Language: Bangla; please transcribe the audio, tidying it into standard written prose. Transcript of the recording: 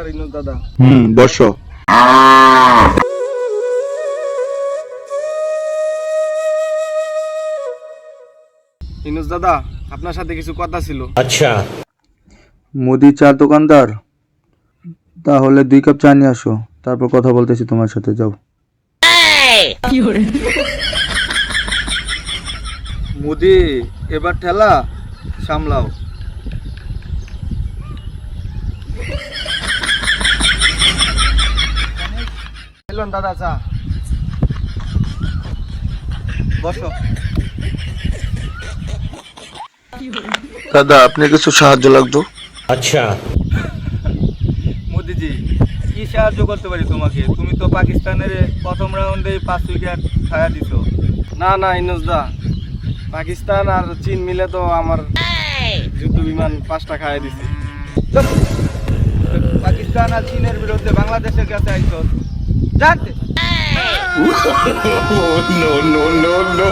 নমস্কার ইনুস দাদা। বসো। ইনুস দাদা, আপনার সাথে কিছু কথা ছিল। अच्छा। মুদি চা দোকানদার, তাহলে 2 কাপ চা নিয়ে আসো, তারপর কথা বলতেছি তোমার সাথে, যাও। মুদি, এবার ঠেলা সামলাও। এলন দাদা চা। বসো। দাদা, আপনি কিছু সাহায্য লাগতো। अच्छा। মোদিজি, কি সাহায্য করতে পারি তোমাকে? তুমি তো পাকিস্তানের প্রথম রাউন্ডে 5 উইকেট খায়া দিছো। না না ইনুস দা, পাকিস্তান আর চীন মিলে তো আমার যুদ্ধ বিমান 5টা খায়া দিছে। পাকিস্তান আর চীনের বিরুদ্ধে বাংলাদেশের কাছে আইছো জানতে। no, no, no, no.